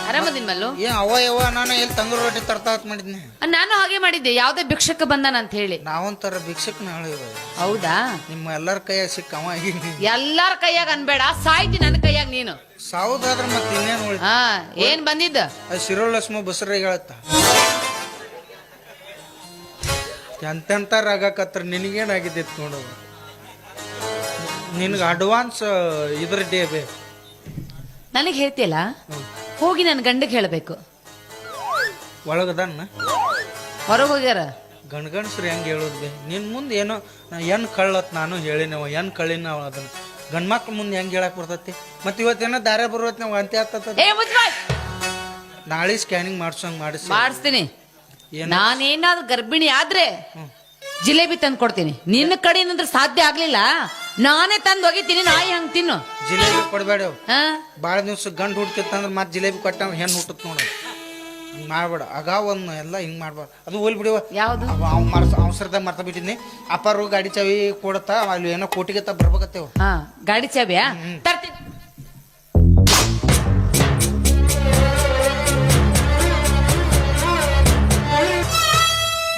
ಆರಾಮದಿನ್ ಮಲ್ಲು. ಅವ್ವ ನಾನು ಎಲ್ಲಿ ತಂಗ್ರ ರೊಟ್ಟಿ ತರ್ತಾತ್ ಮಾಡಿದ್ನಿ. ನಾನು ಹಾಗೆ ಮಾಡಿದ್ದೆ, ಯಾವ್ದೇ ಭಿಕ್ಷಕ ಬಂದಾನ ಅಂತ ಹೇಳಿ. ನಾವೊಂಥರ ಭಿಕ್ಷಕನ ಹೇಳಿವ. ಹೌದಾ? ನಿಮ್ಮ ಎಲ್ಲರ ಕೈಯಾಗ ಸಿಕ್ಕವ ಎಲ್ಲಾರ ಕೈಯಾಗ ಅನ್ಬೇಡ, ಸಾಯ್ತಿ ನನ್ನ ಕೈಯಾಗ ನೀನು. ಸಾವುದಾದ್ರ ಮತ್ತೆ ಇನ್ನೇನು ಉಳಿದ? ಹಾ, ಏನ್ ಬಂದಿದ್ದ? ಶಿರೋಲಕ್ಷ್ಮ ಬಸರಿಗೆ ಹೇಳತ್ತ ಎಂತೆಂತ ರಾಗಕತ್ರ ನಿನಗೇನಾಗಿದೆ ನೋಡೋದು. ನಿನಗೆ ಅಡ್ವಾನ್ಸ್ ಇದ್ರ ಡೇ ಬೇ ನನಗೆ ಹೇಳ್ತಿಯಲ್ಲ, ಹೋಗಿ ನನ್ನ ಗಂಡಗೆ ಹೇಳಬೇಕು. ಒಳಗದನ್ನ ಹೊರಗೆ ಹೋಗ್ಯಾರ ಗಂಡ್ಗಣ್ಸ್ರಿ ಹೆಂಗೆ ಹೇಳೋದು ಬೇ? ನಿನ್ ಮುಂದೆ ಏನೋ ಎನ್ ಕಳ್ಳತ್ ನಾನು ಹೇಳಿನವ ಎನ್ ಕಳ್ಳಿನ ಅದನ್ನ ಗಂಡ್ಮಕ್ಳ ಮುಂದೆ ಹೆಂಗೆ ಹೇಳಕ್ ಬರ್ತೈತಿ? ಮತ್ತೆ ಇವತ್ತೇನೋ ದಾರೆ ಬರುವತ್ ನಾವು ಅಂತೆ ಆಗ್ತದ. ನಾಳೆ ಸ್ಕ್ಯಾನಿಂಗ್ ಮಾಡ್ಸಂಗ್ ಮಾಡಿಸ್ತೀನಿ. ನಾನೇನಾದ್ರು ಗರ್ಭಿಣಿ ಆದ್ರೆ ಜಿಲೇಬಿ ತಂದು ಕೊಡ್ತೀನಿ. ನಿನ್ನ ಕಡೆ ಏನಂದ್ರೆ ಸಾಧ್ಯ ಆಗ್ಲಿಲ್ಲ, ನಾನೇ ತಂದು ಒಗಿತೀನಿ. ನಾಯಿ ಹಂಗ್ ತಿನ್ನು. ಜಿಲೇಬಿ ಕೊಡಬೇಡ. ಬಾಳ ದಿವ್ಸ ಗಂಡು ಹುಡ್ತಿತ್ತಂದ್ರೆ ಮತ್ತೆ ಜಿಲೇಬಿ ಕೊಟ್ಟಂದ್ರೆ ಹೆಣ್ಣು ಹುಟ್ಟತ್ ನೋಡ. ಹಿಂಗ್ ಮಾಡ್ಬೇಡ. ಅಗಾವನ್ನ ಎಲ್ಲ ಹಿಂಗ್ ಮಾಡ್ಬಾರ್ದು. ಅದು ಹೋಲ್ ಬಿಡಿವ. ಯಾವ್ದು? ಅವಸರದಾಗ ಮರ್ತ ಬಿಟ್ಟಿದ್ನಿ. ಅಪ್ಪಾರು ಗಾಡಿ ಚಾವಿ ಕೊಡತ್ತ, ಅಲ್ಲಿ ಏನೋ ಕೋಟಿಗೆ ಬರ್ಬೇಕತ್ತೇವ. ಗಾಡಿ ಚಾವಿಯಾ ತರ್ತೀನಿ.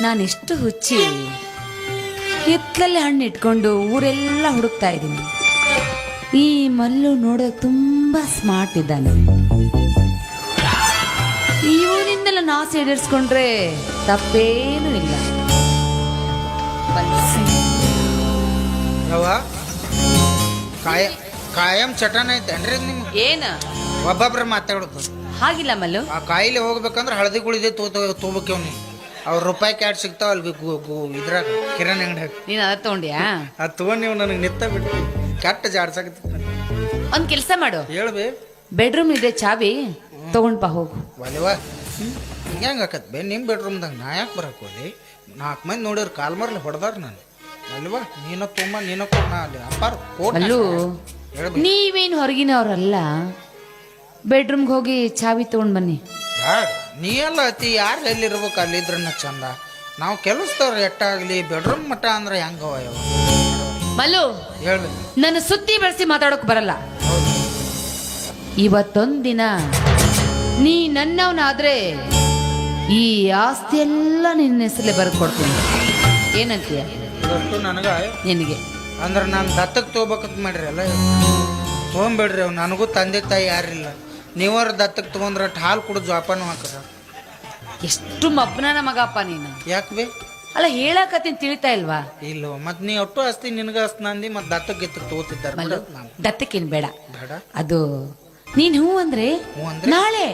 ನಾನೆಷ್ಟು ಹುಚ್ಚಿ, ಹಿತ್ತಲಲ್ಲಿ ಹಣ್ಣು ಇಟ್ಕೊಂಡು ಊರೆಲ್ಲ ಹುಡುಕ್ತಾ ಇದ್ದೀನಿ. ಈ ಮಲ್ಲು ನೋಡೋಕೆ ತುಂಬಾ ಸ್ಮಾರ್ಟ್ ಇದ್ದಾನೆ. ಇವನಿಂದೆಲ್ಲ ನಾಸೆ ಈಡೇರಿಸ್ಕೊಂಡ್ರೆ ತಪ್ಪೇನೂ ಇಲ್ಲ. ಕಾಯಂ ಚಟನ ಐತೇನ್ರಿ ನಿಮ್ಗೆ? ಏನ ಒಬ್ಬೊಬ್ರ ಮಾತಾಡೋದು ಹಾಗಿಲ್ಲ ಮಲ್ಲು. ಆ ಕಾಯಿಲೆ ಹೋಗ್ಬೇಕಂದ್ರೆ ಹಳದಿ ಗುಳಿದೆ ತಗೋಬೇಕವ್ನಿ. ಅವ್ರ ರೂಪಾಯಿ ಕ್ಯಾಟ್ ಸಿಗ್ತಾವ ಅಲ್ಲಿ ಇದ್ರಾಗ ಕಿರಾಣಿ ಅಂಗಡಿ. ನೀನ್ ಅದ ತಗೊಂಡ್ಯಾ? ಅದು ತಗೊಂಡ್ ನೀವು ನನಗೆ ನಿತ್ತ ಬಿಟ್ಟು ಕೆಟ್ಟ ಜಾಡ್ಸಾಕತ್ತ. ಒಂದ್ ಕೆಲ್ಸ ಮಾಡು, ಹೇಳ್ಬೇ. ಬೆಡ್ರೂಮ್ ಇದೆ ಚಾವಿ, ತಗೊಂಡ್ ಬಾ ಹೋಗು. ಒಲೆವಾ ಹಿಂಗ್ಯಾಂಗ ಆಕತ್ ಬೇ ನಿಮ್ ಬೆಡ್ರೂಮ್ದಾಗ ನಾ ಯಾಕೆ ಬರಕ್ ಹೋಲಿ? 4 ಮಂದಿ ನೋಡಿರ್ ಕಾಲ್ ಮರ್ಲಿ ಹೊಡೆದಾರ ನಾನು. ಅಲ್ವಾ ನೀನ ತುಂಬ ನೀನ ಕೊಡ ಅಲ್ಲಿ ಅಪ್ಪಾರ ಅಲ್ಲೂ. ನೀವೇನು ಹೊರಗಿನವ್ರಲ್ಲ, ಬೆಡ್ರೂಮ್ಗೆ ಹೋಗಿ ಚಾವಿ ತಗೊಂಡ್ ಬನ್ನಿ. ನೀ ಎಲ್ಲ ಅತಿ ಯಾರು ಎಲ್ಲಿರ್ಬೇಕು ಅಲ್ಲಿದ್ರನ್ನ ಚಂದ. ನಾವು ಕೆಲಸದವ್ರು ಎಟ್ಟಾಗ್ಲಿ ಬೆಡ್ರೂಮ್ ಮಠ ಅಂದ್ರೆ ಹೆಂಗವ ಮಲ್ಲು? ಹೇಳಿ. ನನ್ನ ಸುದ್ದಿ ಬೆಳೆಸಿ ಮಾತಾಡೋಕ್ ಬರಲ್ಲ. ಇವತ್ತೊಂದಿನ ನೀ ನನ್ನವನಾದ್ರೆ ಈ ಆಸ್ತಿ ಎಲ್ಲ ನಿನ್ನ ಹೆಸರಲ್ಲೇ ಬರ್ಕೊಡ್ತೀನಿ. ಏನಂತೀಯ? ಇವತ್ತು ನನಗ ನಿನಗೆ ಅಂದ್ರೆ ನಾನು ದತ್ತಕ್ಕೆ ತಗೋಬೇಕಂತ ಮಾಡ್ರಿ ಅಲ್ಲ. ತೊಗೊಂಬೇಡ್ರಿ. ಅವ್ ನನಗೂ ತಂದೆ ತಾಯಿ ಯಾರಿಲ್ಲ. ನೀವಾರ ದತ್ತಕ್ಕೆ ತಗೊಂಡ್ರೆ ಹಾಲು ಕುಡಿದು ಜೋಪಾನ ಹಾಕದ. ಎಷ್ಟು ಮಬ್ಬನ ಮಗಪ್ಪ ನೀನು. ಯಾಕೆ ಬೇ? ಅಲ್ಲ ಹೇಳಕತ್ತೀನಿ, ತಿಳಿತಾ ಇಲ್ವಾ? ಇಲ್ವ ಮತ್ ನೀ ಒಟ್ಟು ಆಸ್ತಿ ನಿನಗ ಆಸ್ತಿ ನಂದಿ ಮತ್ ದತ್ತಕ್ಕೆ ತಗೋತಿದ್ದಾರೆ. ದತ್ತಕ್ಕೇನು ಬೇಡ. ಬೇಡ ಅದು ನೀನ್ ಹೂ ಅಂದ್ರೆ ನಾಳೆ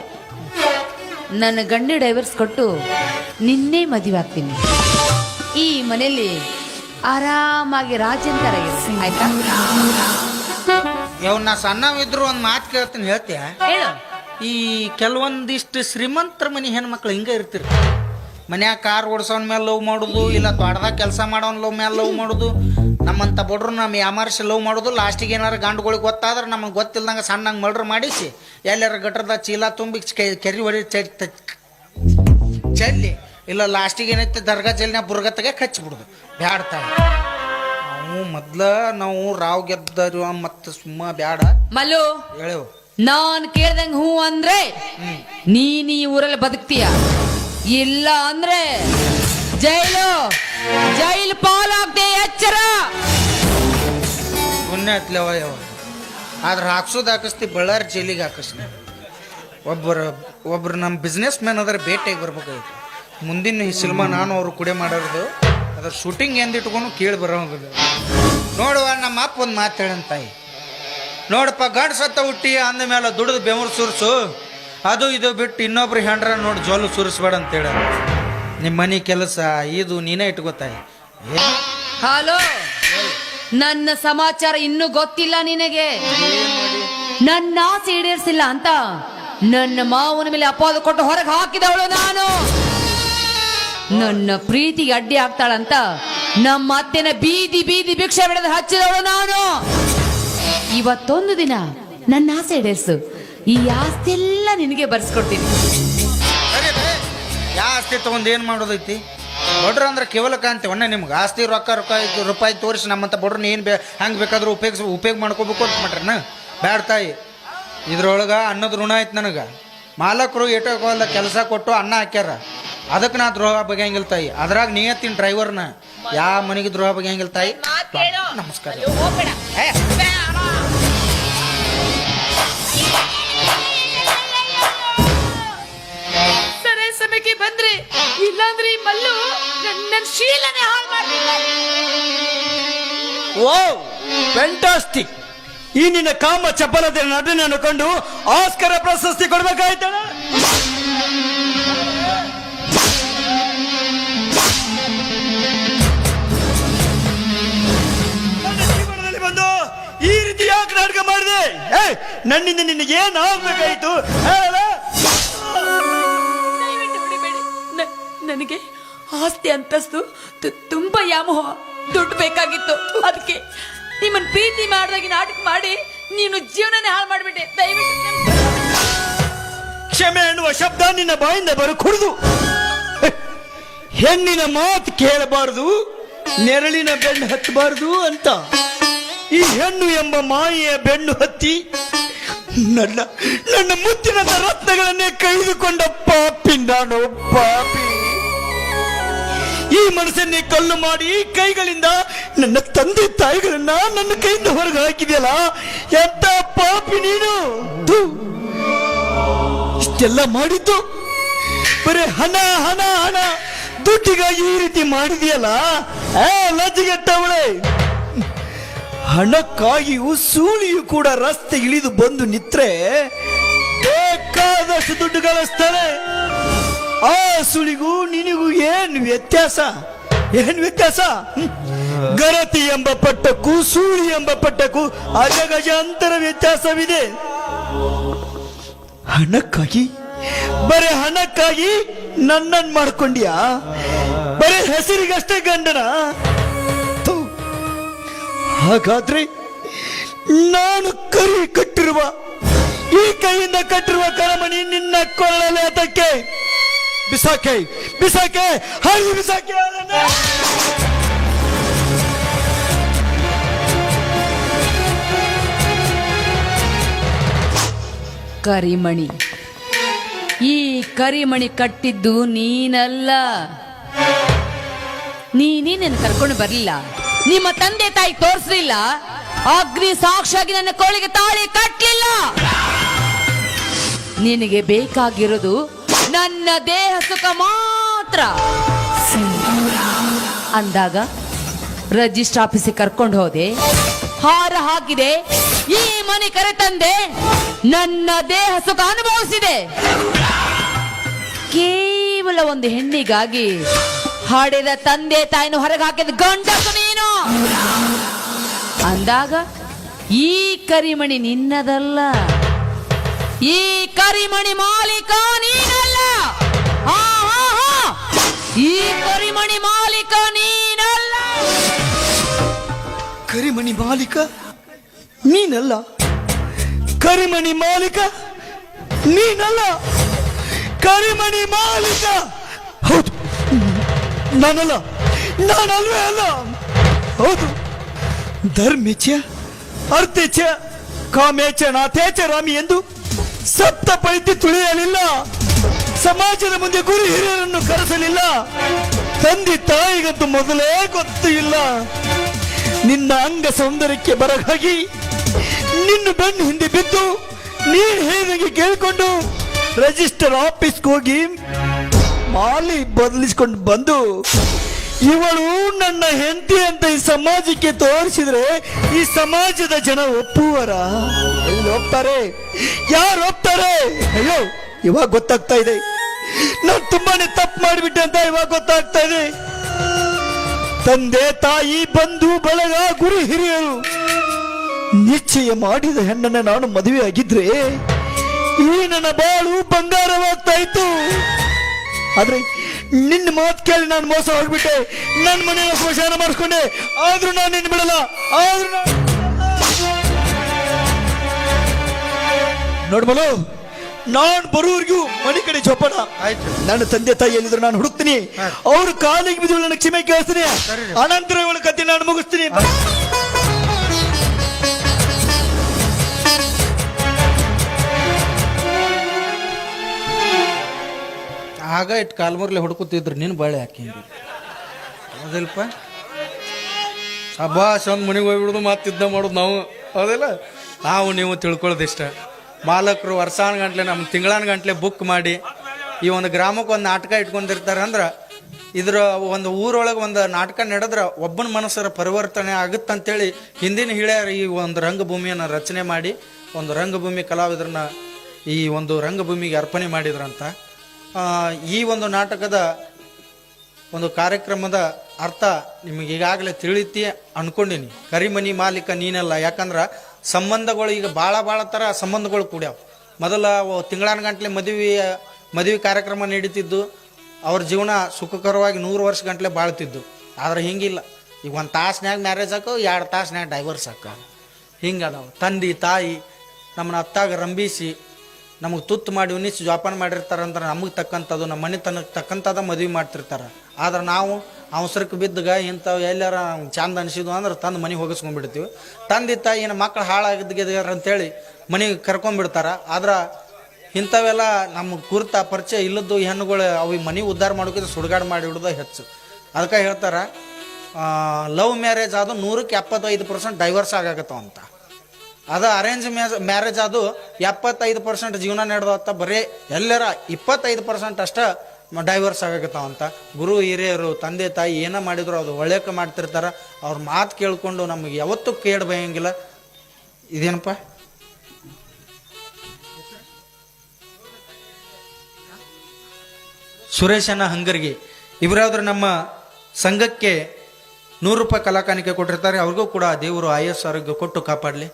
ನನ್ನ ಗಂಡ ಡೈವರ್ಸ್ ಕೊಟ್ಟು ನಿನ್ನೆ ಮದುವೆ ಆಗ್ತೀನಿ. ಈ ಮನೆಯಲ್ಲಿ ಆರಾಮಾಗಿ ರಾಜಂತರ ಆಯ್ತಾ? ಯಾವ ನಾ ಸಣ್ಣವಿದ್ರು ಒಂದ್ ಮಾತು ಕೇಳ್ತೀನಿ, ಹೇಳ್ತೀಯ? ಹೇಳು. ಈ ಕೆಲವೊಂದಿಷ್ಟು ಶ್ರೀಮಂತರ ಮನೆ ಹೆಣ್ಮಕ್ಳು ಹಿಂಗೆ ಇರ್ತಿರ್. ಮನ್ಯಾಗ ಕಾರ್ ಓಡಿಸೋನ್ ಮೇಲೆ ಲವ್ ಮಾಡೋದು, ಇಲ್ಲ ತೋಟದಾಗ ಕೆಲಸ ಮಾಡೋನ್ ಲವ್ ಮೇಲೆ ಲವ್ ಮಾಡೋದು. ನಮ್ಮಂತ ಬಡ್ರು ನಮ್ಮ ಯಾಮಾರಿಸಿ ಲವ್ ಮಾಡೋದು. ಲಾಸ್ಟಿಗೆ ಏನಾರು ಗಂಡುಗಳಿಗೆ ಗೊತ್ತಾದ್ರೆ ನಮಗೆ ಗೊತ್ತಿಲ್ದಂಗೆ ಸಣ್ಣಂಗೆ ಮರ್ಡ್ರ್ ಮಾಡಿಸಿ ಎಲ್ಲಾರ ಗಟ್ರದ ಚೀಲ ತುಂಬಿ ಕೆರಿ ಹೊಡಿ ಚೆಲ್ಲಿ, ಇಲ್ಲ ಲಾಸ್ಟಿಗೆ ಏನೈತೆ ದರ್ಗಾ ಜಲ್ಲಿನ ಬುರ್ಗತ್ತಗೆ ಕಚ್ಚಿಬಿಡುದು. ಬ್ಯಾಡ್ತಾವೆ ನಾವು ಮೊದ್ಲ ನಾವು ರಾವ್ ಗೆದ್ದರು ಮತ್ತೆ ಸುಮ್ಮ ಬ್ಯಾಡ. ಮಲ್ಲು ಹೇಳು. ನಾನ್ ಕೇಳ್ದಂಗ ಹೂ ಅಂದ್ರೆ ನೀನ್ ಈ ಊರಲ್ಲಿ ಬದುಕ್ತೀಯ, ಇಲ್ಲ ಅಂದ್ರೆ ಜೈಲು ಪಾಲಾಗ್ದೆ, ಎಚ್ಚರ. ಪುಣ್ಯ ಹತ್ಲವ ಯಾವ ಆದ್ರೆ ಹಾಕ್ಸೋದು ಹಾಕಿಸ್ತಿ, ಬಳ್ಳಾರಿ ಜೈಲಿಗೆ ಹಾಕಿಸ್ತಿ. ಒಬ್ರು ನಮ್ಮ ಬಿಸ್ನೆಸ್ ಮ್ಯಾನ್ ಅದ್ರ ಭೇಟಿಯಾಗಿ ಬರ್ಬೇಕಾಗಿತ್ತು. ಮುಂದಿನ ಸಿನಿಮಾ ನಾನು ಅವರು ಕುಡೆ ಮಾಡೋದು, ಅದ್ರ ಶೂಟಿಂಗ್ ಎಂದಿಟ್ಕೊಂಡು ಕೇಳಿ ಬರೋಂಗಿಲ್ಲ. ನೋಡುವ ನಮ್ಮ ಅಪ್ಪ ಒಂದು ಮಾತು ಹೇಳಂತಾಯಿ, ನೋಡಪ್ಪ ಗಂಡು ಸತ್ತ ಹುಟ್ಟಿ ಅಂದ ಮೇಲೆ ದುಡಿದು ಬೆವರು ಸುರಿಸು, ಅದು ಇದು ಬಿಟ್ಟು ಇನ್ನೊಬ್ರು ಹೆಂಡ್ರ ನೋಡಿ ಜೋಲು ಸುರಿಸ್ಬೇಡ ಅಂತೇಳ. ನಿಮ್ಮ ಮನೆ ಕೆಲಸ ಇದು ನೀನೇ ಇಟ್ಕೋತಾಯಿ. ಹಲೋ, ನನ್ನ ಸಮಾಚಾರ ಇನ್ನೂ ಗೊತ್ತಿಲ್ಲ ನಿನಗೆ? ನನ್ನ ಆಸೆ ಈಡೇರಿಸಿಲ್ಲ ಅಂತ ನನ್ನ ಮಾವನ ಮೇಲೆ ಅಪವಾದ ಕೊಟ್ಟು ಹೊರಗೆ ಹಾಕಿದವಳು ನಾನು. ನನ್ನ ಪ್ರೀತಿಗೆ ಅಡ್ಡಿ ಆಗ್ತಾಳಂತ ನಮ್ಮ ಅತ್ತೆನ ಬೀದಿ ಬೀದಿ ಭಿಕ್ಷೆ ಬಿಡದ ಹಚ್ಚಿದವಳು ನಾನು. ಇವತ್ತೊಂದು ದಿನ ನನ್ನ ಆಸೆ ಈಡೇರಿಸು, ಈ ಆಸ್ತಿ ಎಲ್ಲ ನಿನಗೆ ಬರ್ಸ್ಕೊಡ್ತೀನಿ. ಯಾ ಆಸ್ತಿ ತಗೊಂಡು ಏನು ಮಾಡೋದೈತಿ? ಬಡ್ರ ಅಂದ್ರೆ ಕೇವಲ ಕಾಂತೀವಣ್ಣ ನಿಮ್ಗೆ ಆಸ್ತಿ ರೂಪಾಯಿ ತೋರಿಸಿ ನಮ್ಮಂತ ಬಡ್ರನ್ನ ಏನು ಹಂಗೆ ಬೇಕಾದ್ರೂ ಉಪಯೋಗ ಮಾಡ್ಕೋಬೇಕು ಅಂತ ಮಾಡ್ರಣ್ಣ. ಬ್ಯಾಡ ತಾಯಿ, ಇದ್ರೊಳಗೆ ಅನ್ನದ ಋಣ ಆಯ್ತು ನನಗೆ. ಮಾಲಕರು ಏಟೋಲ್ಲ ಕೆಲಸ ಕೊಟ್ಟು ಅನ್ನ ಹಾಕ್ಯಾರ, ಅದಕ್ಕೆ ನಾ ದ್ರೋಹ ಬಗೆಯಂಗಿಲ್ಲ ತಾಯಿ. ಅದ್ರಾಗ ನಿಯತ್ತಿನ ಡ್ರೈವರ್ನ ಯಾವ ಮನೆಗೆ ದ್ರೋಹ ಬಗೆಯಂಗಿಲ್ಲ ತಾಯಿ. ನಮಸ್ಕಾರ. ಸರಿ ಸಮಯಕ್ಕೆ ಬಂದ್ರಿ, ಇಲ್ಲಾಂದ್ರೆ ಈ ಮಲ್ಲು ನನ್ನ ಶೀಲನೆ ಹಾಳು ಮಾಡ್ತಿದ್ದಾನೆ. ಓ ಫ್ಯಾಂಟಾಸ್ಟಿಕ್! ಈ ನಿನ್ನ ಕಾಮ ಚಪಲತೆ ನಟನೆಯನ್ನು ಕಂಡು ಆಸ್ಕರ ಪ್ರಶಸ್ತಿ ಕೊಡ್ಬೇಕಾಯ್ತಾಳ. ನನ್ನ ಜೀವನದಲ್ಲಿ ಬಂದು ಈ ರೀತಿ ಯಾಕೆ ನಾಟಕ ಮಾಡಿದೆ? ನನ್ನಿಂದ ನಿನಗೆ ಏನ್ ಆಗ್ಬೇಕಾಯ್ತು? ದಯವಿಟ್ಟು ಬಿಡಬೇಡಿ. ನನಗೆ ಆಸ್ತಿ ಅಂತಸ್ತು ತುಂಬಾ ವ್ಯಾಮೋಹ, ದುಡ್ಡು ಬೇಕಾಗಿತ್ತು. ಅದಕ್ಕೆ ನಿಮ್ಮನ್ನ ಪ್ರೀತಿ ಮಾಡಿದಾಗಿ ನಾಟಕ ಮಾಡಿ ನೀನು ಜೀವನನೇ ಹಾಳು ಮಾಡಿಬಿಟ್ಟೆ. ದಯವಿಟ್ಟು ಕ್ಷಮೆ ಎನ್ನುವ ಶಬ್ದ ನಿನ್ನ ಬಾಯಿಂದ ಬರು ಕುಡಿದು. ಹೆಣ್ಣಿನ ಮಾತು ಕೇಳಬಾರದು, ನೆರಳಿನ ಬೆನ್ನು ಹತ್ತಬಾರದು ಅಂತ ಈ ಹೆಣ್ಣು ಎಂಬ ಮಾಯೆಯ ಬೆನ್ನು ಹತ್ತಿ ನನ್ನ ನನ್ನ ಮುತ್ತಿನ ರತ್ನಗಳನ್ನೇ ಕೈದುಕೊಂಡ ಪಾಪಿ ನಾನು, ಪಾಪಿ. ಈ ಮನಸ್ಸನ್ನೇ ಕಲ್ಲು ಮಾಡಿ ಕೈಗಳಿಂದ ನನ್ನ ತಂದೆ ತಾಯಿಗಳನ್ನ ನನ್ನ ಕೈಯಿಂದ ಹೊರಗೆ ಹಾಕಿದೆಯಲ್ಲ, ಎಂತ ಪಾಪಿ ನೀನು. ಇಷ್ಟೆಲ್ಲ ಮಾಡಿದ್ದು ಬರೀ ಹಣ ಹಣ ಹಣ ದುಡ್ಡಿಗಾಗಿ ಈ ರೀತಿ ಮಾಡಿದೆಯಲ್ಲ, ಲಜ್ಜೆಗೆಟ್ಟವಳೆ. ಹಣಕ್ಕಾಗಿಯೂ ಸೂಳಿಯು ಕೂಡ ರಸ್ತೆ ಇಳಿದು ಬಂದು ನಿತ್ರೆ ಬೇಕಾದಷ್ಟು ದುಡ್ಡು ಗಳಿಸ್ತಾನೆ. ಆ ಸುಳಿಗೂ ನಿನಗೂ ಏನು ವ್ಯತ್ಯಾಸ? ಏನು ವ್ಯತ್ಯಾಸ? ಗರತಿ ಎಂಬ ಪಟ್ಟಕ್ಕೂ ಸೂಳಿ ಎಂಬ ಪಟ್ಟಕ್ಕೂ ಅಜಗಜಾಂತರ ವ್ಯತ್ಯಾಸವಿದೆ. ಹಣಕ್ಕಾಗಿ, ಬರೀ ಹಣಕ್ಕಾಗಿ ನನ್ನನ್ನು ಮಾಡ್ಕೊಂಡ್ಯಾ? ಬರೀ ಹೆಸರಿಗಷ್ಟೇ ಗಂಡನ? ಹಾಗಾದ್ರೆ ನಾನು ಕರಿ ಕಟ್ಟಿರುವ ಈ ಕೈಯಿಂದ ಕಟ್ಟಿರುವ ಕರಮಣಿ ನಿನ್ನ ಕೊಳ್ಳಲೆ ಅದಕ್ಕೆ ಬಿಸಾಕೆ ಬಿಸಾಕೆ ಹಾಗೆ ಬಿಸಾಕೆ. ಕರಿಮಣಿ, ಈ ಕರಿಮಣಿ ಕಟ್ಟಿದ್ದು ನೀನಲ್ಲ. ನೀನೇ ನನ್ನ ಕರ್ಕೊಂಡು ಬರ್ಲಿಲ್ಲ, ನಿಮ್ಮ ತಂದೆ ತಾಯಿ ತೋರಿಸ್ಲಿಲ್ಲ, ಅಗ್ನಿ ಸಾಕ್ಷಿಯಾಗಿ ನನ್ನ ಕೋಳಿಗೆ ತಾಳಿ ಕಟ್ಟಲಿಲ್ಲ. ನಿನಗೆ ಬೇಕಾಗಿರೋದು ನನ್ನ ದೇಹ ಸುಖ ಮಾತ್ರ ಅಂದಾಗ ರಿಜಿಸ್ಟರ್ ಆಫೀಸಿಗೆ ಕರ್ಕೊಂಡು ಹೋದೆ, ಹಾರ ಹಾಕಿದೆ, ಈ ಮನೆ ಕರೆತಂದೆ, ನನ್ನ ದೇಹ ಸುಖ ಅನುಭವಿಸಿದೆ. ಕೇವಲ ಒಂದು ಹೆಣ್ಣಿಗಾಗಿ ಹಾಡಿದ ತಂದೆ ತಾಯಿನ ಹೊರಗೆ ಹಾಕಿದ ಗಂಡಸು ನೀನು ಅಂದಾಗ ಈ ಕರಿಮಣಿ ನಿನ್ನದಲ್ಲ, ಈ ಕರಿಮಣಿ ಮಾಲೀಕ ನೀನಲ್ಲ. ಈ ಕರಿಮಣಿ ಮಾಲೀಕ ನೀನಲ್ಲ. ಕರಿಮಣಿ ಮಾಲೀಕ ನೀನಲ್ಲ, ಕರಿಮಣಿ ಮಾಲೀಕ ನೀನಲ್ಲ, ಕರಿಮಣಿ ಮಾಲೀಕ ಹೌದು ನಾನಲ್ಲ, ನಾನಲ್ವೇ ಅಲ್ಲ. ಹೌದು, ಧರ್ಮೇಚ್ಛ ಅರ್ಥೇಚ್ಛ ಕಾಮೇಚ್ಛ ನಾಥೇಚ್ಛ ರಾಮಿ ಎಂದು ಸಪ್ತ ಪೈತಿ ತುಳಿಯಲಿಲ್ಲ, ಸಮಾಜದ ಮುಂದೆ ಗುರು ಹಿರಿಯರನ್ನು ಕರೆಸಲಿಲ್ಲ, ತಂದೆ ತಾಯಿಗಂತೂ ಮೊದಲೇ ಗೊತ್ತು ಇಲ್ಲ. ನಿನ್ನ ಅಂಗ ಸೌಂದರ್ಯಕ್ಕೆ ಬರಗಾಗಿ ನಿನ್ನ ಬೆನ್ನು ಹಿಂದೆ ಬಿದ್ದು ನೀನು ಹೇಳಿದಂಗೆ ಕೇಳಿಕೊಂಡು ರಿಜಿಸ್ಟರ್ ಆಫೀಸ್ಗೆ ಹೋಗಿ ಮಾಲಿ ಬದಲಿಸ್ಕೊಂಡು ಬಂದು ಇವಳು ನನ್ನ ಹೆಂಡತಿ ಅಂತ ಈ ಸಮಾಜಕ್ಕೆ ತೋರಿಸಿದ್ರೆ ಈ ಸಮಾಜದ ಜನ ಒಪ್ಪುವರ? ಎಲ್ಲಿ ಒಪ್ತಾರೆ? ಯಾರು ಒಪ್ತಾರೆ? ಅಯ್ಯೋ, ಇವಾಗ ಗೊತ್ತಾಗ್ತಾ ಇದೆ ನಾನು ತುಂಬಾನೇ ತಪ್ಪು ಮಾಡಿಬಿಟ್ಟೆ ಅಂತ ಇವಾಗ ಗೊತ್ತಾಗ್ತಾ ಇದೆ. ತಂದೆ ತಾಯಿ ಬಂಧು ಬಳಗ ಗುರು ಹಿರಿಯರು ನಿಶ್ಚಯ ಮಾಡಿದ ಹೆಣ್ಣನ್ನ ನಾನು ಮದುವೆ ಆಗಿದ್ರೆ ಈ ನನ್ನ ಬಾಳು ಬಂಗಾರವಾಗ್ತಾ ಇತ್ತು. ಆದ್ರೆ ನಿನ್ನ ಮಾತು ಕೇಳಿ ನಾನು ಮೋಸ ಹೋಗ್ಬಿಟ್ಟೆ, ನನ್ನ ಮನೆಯ ಸ್ಮಶಾನ ಮಾಡಿಸ್ಕೊಂಡೆ. ಆದ್ರೂ ನಾನು ನಿನ್ನ ಬಿಡಲ್ಲ. ಆದ್ರೂ ನೋಡ್ಬಲು, ನಾನು ಬರುವವರೆಗೂ ಮನೆ ಕಡೆ ಜೋಪಾನ. ನನ್ನ ತಂದೆ ತಾಯಿ ಎಲ್ಲಿದ್ರು ನಾನು ಹುಡುಕ್ತೀನಿ, ಅವ್ರ ಕಾಲಿಗೆ ಬಿದ್ದು ನನ್ನ ಕ್ಷಮೆ ಕೇಳಿಸ್ತೀನಿ, ಅನಂತರ ಇವಳ ಕತೆ ನಾನು ಮುಗಿಸ್ತೀನಿ. ಆಗ ಇಟ್ಟು ಕಾಲ್ಮರ್ಲೆ ಹುಡುಕುತ್ತಿದ್ರು ನೀನು ಬಾಳೆ ಹಾಕಿಂದು ಹೌದಿಲ್ಪ ಅಬ್ಬಾಸ್ ಒಂದು ಮನೆಗೆ ಹೋಗ್ಬಿಡೋದು ಮಾತಿದ್ದ ಮಾಡೋದು ನಾವು ಹೌದಿಲ್ಲ ನಾವು ನೀವು ತಿಳ್ಕೊಳ್ಳೋದಿಷ್ಟ ಮಾಲಕರು ವರ್ಷಾನುಗಂಟ್ಲೆ ನಮ್ಮ ತಿಂಗಳಾನುಗಂಟ್ಲೆ ಬುಕ್ ಮಾಡಿ ಈ ಒಂದು ಗ್ರಾಮಕ್ಕೆ ಒಂದು ನಾಟಕ ಇಟ್ಕೊಂಡಿರ್ತಾರೆ ಅಂದ್ರೆ ಇದ್ರ ಒಂದು ಊರೊಳಗೆ ಒಂದು ನಾಟಕ ನಡೆದ್ರೆ ಒಬ್ಬನ ಮನಸ್ಸರ ಪರಿವರ್ತನೆ ಆಗುತ್ತಂತೇಳಿ ಹಿಂದಿನ ಹಿರಿಯರು ಈ ಒಂದು ರಂಗಭೂಮಿಯನ್ನು ರಚನೆ ಮಾಡಿ ಒಂದು ರಂಗಭೂಮಿ ಕಲಾವಿದರನ್ನ ಈ ಒಂದು ರಂಗಭೂಮಿಗೆ ಅರ್ಪಣೆ ಮಾಡಿದ್ರಂತ. ಈ ಒಂದು ನಾಟಕದ ಒಂದು ಕಾರ್ಯಕ್ರಮದ ಅರ್ಥ ನಿಮಗೆ ಈಗಾಗಲೇ ತಿಳಿತಿ ಅನ್ಕೊಂಡಿನಿ. ಕರಿಮನಿ ಮಾಲೀಕ ನೀನಲ್ಲ. ಯಾಕಂದ್ರೆ ಸಂಬಂಧಗಳು ಈಗ ಭಾಳ ಥರ ಸಂಬಂಧಗಳು ಕೂಡ್ಯಾವ. ಮೊದಲ ತಿಂಗಳಾನುಗಂಟ್ಲೆ ಮದುವೆ ಕಾರ್ಯಕ್ರಮ ನಡೀತಿದ್ದು, ಅವ್ರ ಜೀವನ ಸುಖಕರವಾಗಿ 100 ವರ್ಷ ಗಂಟ್ಲೆ ಬಾಳ್ತಿದ್ದು. ಆದ್ರೆ ಹಿಂಗಿಲ್ಲ. ಈಗ 1 ತಾಸ್ನ್ಯಾಗ ಮ್ಯಾರೇಜ್ ಹಾಕೋ, 2 ತಾಸ್ನ್ಯಾಗ ಡೈವರ್ಸ್ ಹಾಕ. ಹಿಂಗದಾವ. ತಂದೆ ತಾಯಿ ನಮ್ಮನ್ನ ಅತ್ತಾಗ ರಂಬಿಸಿ ನಮಗೆ ತುತ್ತು ಮಾಡಿ ಉನ್ನಿಸಿ ಜೋಪಾನ ಮಾಡಿರ್ತಾರಂದ್ರೆ ನಮಗೆ ತಕ್ಕಂಥದ್ದು ನಮ್ಮ ಮನೆತನಕ್ಕೆ ತಕ್ಕಂಥದ್ದು ಮದುವೆ ಮಾಡ್ತಿರ್ತಾರೆ. ಆದ್ರೆ ನಾವು ಅವಸರಕ್ಕೆ ಬಿದ್ದಾಗ ಇಂಥವು ಎಲ್ಲಾರ ಚಂದ ಅನಿಸಿದ್ವು ಅಂದ್ರೆ ತಂದು ಮನೆಗೆ ಹೋಗಿಸ್ಕೊಂಡ್ಬಿಡ್ತೀವಿ. ತಂದೆ ತಾಯಿ ಏನು ಮಕ್ಕಳು ಹಾಳಾಗಿದ್ದಾರ ಅಂತೇಳಿ ಮನೆಗೆ ಕರ್ಕೊಂಡ್ಬಿಡ್ತಾರೆ. ಆದ್ರೆ ಇಂಥವೆಲ್ಲ ನಮಗೆ ಕುರ್ತ ಪರಿಚಯ ಇಲ್ಲದ್ದು ಹೆಣ್ಣುಗಳು ಅವು ಮನೆ ಉದ್ಧಾರ ಮಾಡೋಕ್ಕಿಂತ ಸುಡುಗಾಡು ಮಾಡಿ ಹಿಡ್ದು ಹೆಚ್ಚು. ಅದಕ್ಕೆ ಹೇಳ್ತಾರೆ ಲವ್ ಮ್ಯಾರೇಜ್ ಅದು 100ಕ್ಕೆ 75% ಡೈವರ್ಸ್ ಆಗಾಕತ್ತವ ಅಂತ. ಅದು ಅರೇಂಜ್ ಮ್ಯಾರೇಜ್ ಅದು 75% ಜೀವನ ನಡೆದತ್ತ. ಬರೀ ಎಲ್ಲರ 25% ಅಷ್ಟ ಡೈವರ್ಸ್ ಆಗಕತ್ತಾವಂತ. ಗುರು ಹಿರಿಯರು ತಂದೆ ತಾಯಿ ಏನೋ ಮಾಡಿದ್ರು ಅದು ಒಳ್ಳೆಕ ಮಾಡ್ತಿರ್ತಾರೆ. ಅವ್ರ ಮಾತು ಕೇಳ್ಕೊಂಡು ನಮಗೆ ಯಾವತ್ತೂ ಕೇಡ್ ಬಯಂಗಿಲ್ಲ. ಇದೇನಪ್ಪ ಸುರೇಶನ ಹಂಗರ್ಗಿ ಇವರಾದ್ರು ನಮ್ಮ ಸಂಘಕ್ಕೆ 100 ರೂಪಾಯಿ ಕಲಾಕಾಣಿಕೆ ಕೊಟ್ಟಿರ್ತಾರೆ. ಅವ್ರಿಗೂ ಕೂಡ ದೇವರು ಆಯಸ್ಸು ಆರೋಗ್ಯ ಕೊಟ್ಟು ಕಾಪಾಡಲಿ.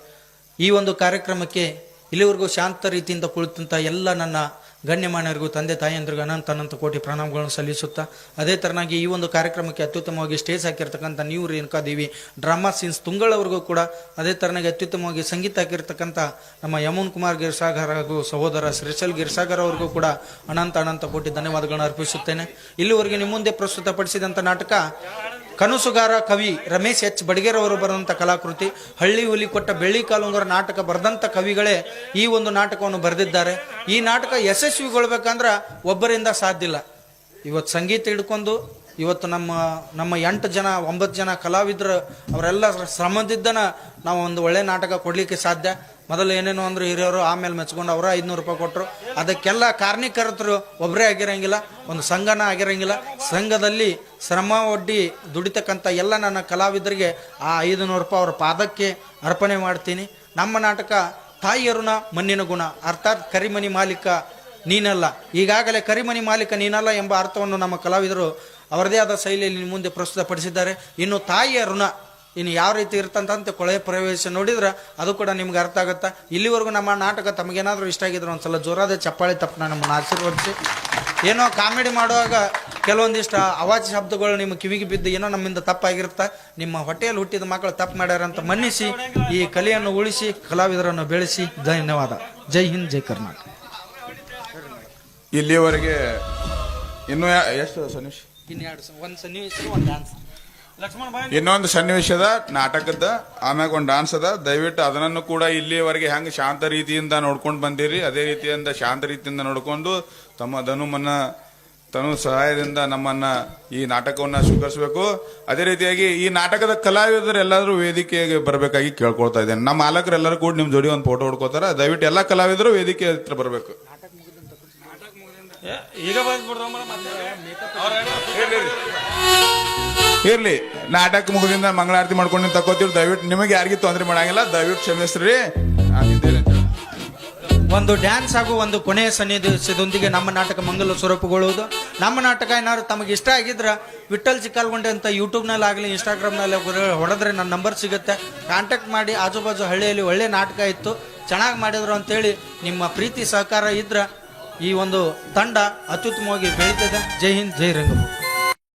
ಈ ಒಂದು ಕಾರ್ಯಕ್ರಮಕ್ಕೆ ಇಲ್ಲಿವರೆಗೂ ಶಾಂತ ರೀತಿಯಿಂದ ಕುಳಿತಂಥ ಎಲ್ಲ ನನ್ನ ಗಣ್ಯಮಾನ್ಯರಿಗೂ ತಂದೆ ತಾಯಿಯಂದ್ರಿಗೂ ಅನಂತ ಕೋಟಿ ಪ್ರಣಾಮಗಳನ್ನು ಸಲ್ಲಿಸುತ್ತಾ, ಅದೇ ತರನಾಗಿ ಈ ಒಂದು ಕಾರ್ಯಕ್ರಮಕ್ಕೆ ಅತ್ಯುತ್ತಮವಾಗಿ ಸ್ಟೇಜ್ ಹಾಕಿರ್ತಕ್ಕಂಥ ನೀವು ರೇಣುಕಾದೇವಿ ಡ್ರಾಮಾ ಸೀನ್ಸ್ ತುಂಗಳವರೆಗೂ ಕೂಡ, ಅದೇ ತರನಾಗಿ ಅತ್ಯುತ್ತಮವಾಗಿ ಸಂಗೀತ ಹಾಕಿರ್ತಕ್ಕಂಥ ನಮ್ಮ ಯಮುನ್ ಕುಮಾರ್ ಗಿರ್ಸಾಗರ್ ಹಾಗೂ ಸಹೋದರ ಶ್ರೀಶೈಲ್ ಗಿರ್ಸಾಗರ್ ಅವರಿಗೂ ಕೂಡ ಅನಂತ ಕೋಟಿ ಧನ್ಯವಾದಗಳನ್ನು ಅರ್ಪಿಸುತ್ತೇನೆ. ಇಲ್ಲಿವರೆಗೆ ನಿಮ್ಮ ಮುಂದೆ ಪ್ರಸ್ತುತಪಡಿಸಿದಂಥ ನಾಟಕ ಕನಸುಗಾರ ಕವಿ ರಮೇಶ್ ಎಚ್ ಬಡಗೇರ್ ಅವರು ಬರೆದಂಥ ಕಲಾಕೃತಿ. ಹಳ್ಳಿ ಹುಲಿ ಕೊಟ್ಟ ಬೆಳ್ಳಿ ಕಾಲುಂಗರ ನಾಟಕ ಬರೆದಂಥ ಕವಿಗಳೇ ಈ ಒಂದು ನಾಟಕವನ್ನು ಬರೆದಿದ್ದಾರೆ. ಈ ನಾಟಕ ಯಶಸ್ವಿಗೊಳ್ಬೇಕಂದ್ರೆ ಒಬ್ಬರಿಂದ ಸಾಧ್ಯ ಇಲ್ಲ. ಇವತ್ತು ಸಂಗೀತ ಹಿಡ್ಕೊಂಡು ಇವತ್ತು ನಮ್ಮ 8 ಜನ 9 ಜನ ಕಲಾವಿದರು ಅವರೆಲ್ಲ ಶ್ರಮದಿದ್ದನ ನಾವು ಒಂದು ಒಳ್ಳೆ ನಾಟಕ ಕೊಡಲಿಕ್ಕೆ ಸಾಧ್ಯ. ಮೊದಲು ಏನೇನು ಅಂದ್ರೆ ಹಿರಿಯರು, ಆಮೇಲೆ ಮೆಚ್ಕೊಂಡು ಅವರ 500 ರೂಪಾಯಿ ಕೊಟ್ಟರು. ಅದಕ್ಕೆಲ್ಲ ಕಾರಣೀಕರ್ತರು ಒಬ್ಬರೇ ಆಗಿರಂಗಿಲ್ಲ, ಒಂದು ಸಂಘನ ಆಗಿರಂಗಿಲ್ಲ. ಸಂಘದಲ್ಲಿ ಶ್ರಮ ಒಡ್ಡಿ ದುಡಿತಕ್ಕಂಥ ಎಲ್ಲ ನನ್ನ ಕಲಾವಿದರಿಗೆ ಆ 500 ರೂಪಾಯಿ ಅವ್ರ ಪಾದಕ್ಕೆ ಅರ್ಪಣೆ ಮಾಡ್ತೀನಿ. ನಮ್ಮ ನಾಟಕ ತಾಯಿಯ ಋಣ ಮಣ್ಣಿನ ಗುಣ, ಅರ್ಥಾತ್ ಕರಿಮನಿ ಮಾಲೀಕ ನೀನಲ್ಲ. ಈಗಾಗಲೇ ಕರಿಮನಿ ಮಾಲೀಕ ನೀನಲ್ಲ ಎಂಬ ಅರ್ಥವನ್ನು ನಮ್ಮ ಕಲಾವಿದರು ಅವರದೇ ಆದ ಶೈಲಿಯಲ್ಲಿ ಮುಂದೆ ಪ್ರಸ್ತುತಪಡಿಸಿದ್ದಾರೆ. ಇನ್ನು ತಾಯಿಯ ಋಣ ಇನ್ನು ಯಾವ ರೀತಿ ಇರ್ತಂತೆ ಕೊಳೆಯ ಪ್ರವೇಶ ನೋಡಿದ್ರೆ ಅದು ಕೂಡ ನಿಮ್ಗೆ ಅರ್ಥ ಆಗುತ್ತಾ. ಇಲ್ಲಿವರೆಗೂ ನಮ್ಮ ನಾಟಕ ತಮಗೇನಾದರೂ ಇಷ್ಟ ಆಗಿದ್ರೆ ಒಂದ್ಸಲ ಜೋರಾದ ಚಪ್ಪಾಳೆ ತಪ್ಪು ನಮ್ಮನ್ನು ಆಶೀರ್ವದಿಸಿ. ಏನೋ ಕಾಮಿಡಿ ಮಾಡುವಾಗ ಕೆಲವೊಂದಿಷ್ಟು ಅವಾಜ್ ಶಬ್ದಗಳು ನಿಮ್ಮ ಕಿವಿಗೆ ಬಿದ್ದು ಏನೋ ನಮ್ಮಿಂದ ತಪ್ಪಾಗಿರುತ್ತೆ. ನಿಮ್ಮ ಹೊಟ್ಟೆಯಲ್ಲಿ ಹುಟ್ಟಿದ ಮಕ್ಕಳು ತಪ್ಪು ಮಾಡ್ಯಾರಂತ ಮನ್ನಿಸಿ ಈ ಕಲೆಯನ್ನು ಉಳಿಸಿ ಕಲಾವಿದರನ್ನು ಬೆಳೆಸಿ. ಧನ್ಯವಾದ. ಜೈ ಹಿಂದ್, ಜೈ ಕರ್ನಾಟಕ. ಇಲ್ಲಿಯವರೆಗೆ ಇನ್ನೂ ಎಷ್ಟು ಸನ್ನಿವೇಶ, ಒಂದು ಸನ್ನಿವೇಶ, ಒಂದು ಡ್ಯಾನ್ಸ್, ಇನ್ನೊಂದು ಸನ್ನಿವೇಶದ ನಾಟಕದ ಆಮ್ಯಾಗ ಒಂದು ಡಾನ್ಸ್ ಅದ. ದಯವಿಟ್ಟು ಅದನ್ನು ಕೂಡ ಇಲ್ಲಿಯವರೆಗೆ ಹೆಂಗೆ ಶಾಂತ ರೀತಿಯಿಂದ ನೋಡ್ಕೊಂಡು ಬಂದಿರಿ ಅದೇ ರೀತಿಯಿಂದ ಶಾಂತ ರೀತಿಯಿಂದ ನೋಡ್ಕೊಂಡು ತಮ್ಮ ತನು ಸಹಾಯದಿಂದ ನಮ್ಮನ್ನ ಈ ನಾಟಕವನ್ನ ಸ್ವೀಕರಿಸಬೇಕು. ಅದೇ ರೀತಿಯಾಗಿ ಈ ನಾಟಕದ ಕಲಾವಿದರೆಲ್ಲರೂ ವೇದಿಕೆಗೆ ಬರಬೇಕಾಗಿ ಕೇಳ್ಕೊಳ್ತಾ ಇದ್ದೇನೆ. ನಮ್ಮ ಮಾಲಕರೆಲ್ಲರೂ ಕೂಡ ನಿಮ್ ಜೋಡಿ ಒಂದು ಫೋಟೋ ಹೊಡ್ಕೋತಾರ. ದಯವಿಟ್ಟು ಎಲ್ಲ ಕಲಾವಿದರು ವೇದಿಕೆ ಹತ್ರ ಬರಬೇಕು. ಇರ್ಲಿ, ನಾಟಕ ಮುಗಿದಿಂದ ಮಂಗಳಾರತಿ ಮಾಡ್ಕೊಂಡು ತಕೋತೀವಿ. ದಯವಿಟ್ಟು ನಿಮಗೆ ಯಾರಿಗೂ ತೊಂದರೆ ಮಾಡಂಗಿಲ್ಲ, ದಯವಿಟ್ಟು ಕ್ಷಮಿಸ್ರಿ. ಒಂದು ಡ್ಯಾನ್ಸ್ ಹಾಗೂ ಒಂದು ಕೊನೆಯ ಸನ್ನಿವೇಶದೊಂದಿಗೆ ನಮ್ಮ ನಾಟಕ ಮಂಗಲ ಸ್ವರೂಪಗೊಳ್ಳುವುದು. ನಮ್ಮ ನಾಟಕ ಏನಾದ್ರು ತಮಗೆ ಇಷ್ಟ ಆಗಿದ್ರೆ ವಿಠಲ್ ಚಿಕ್ಕಲ್ಗೊಂಡೆ ಅಂತ ಯೂಟ್ಯೂಬ್ನಲ್ಲಿ ಆಗಲಿ ಇನ್ಸ್ಟಾಗ್ರಾಮ್ನಲ್ಲಿ ಹೊಡೆದ್ರೆ ನನ್ನ ನಂಬರ್ ಸಿಗುತ್ತೆ. ಕಾಂಟ್ಯಾಕ್ಟ್ ಮಾಡಿ. ಆಜುಬಾಜು ಹಳ್ಳಿಯಲ್ಲಿ ಒಳ್ಳೆ ನಾಟಕ ಇತ್ತು, ಚೆನ್ನಾಗಿ ಮಾಡಿದ್ರು ಅಂತೇಳಿ ನಿಮ್ಮ ಪ್ರೀತಿ ಸಹಕಾರ ಇದ್ರೆ ಈ ಒಂದು ತಂಡ ಅತ್ಯುತ್ತಮವಾಗಿ ಬೆಳೀತದೆ. ಜೈ ಹಿಂದ್, ಜೈ ರಂಗಭೂಮಿ.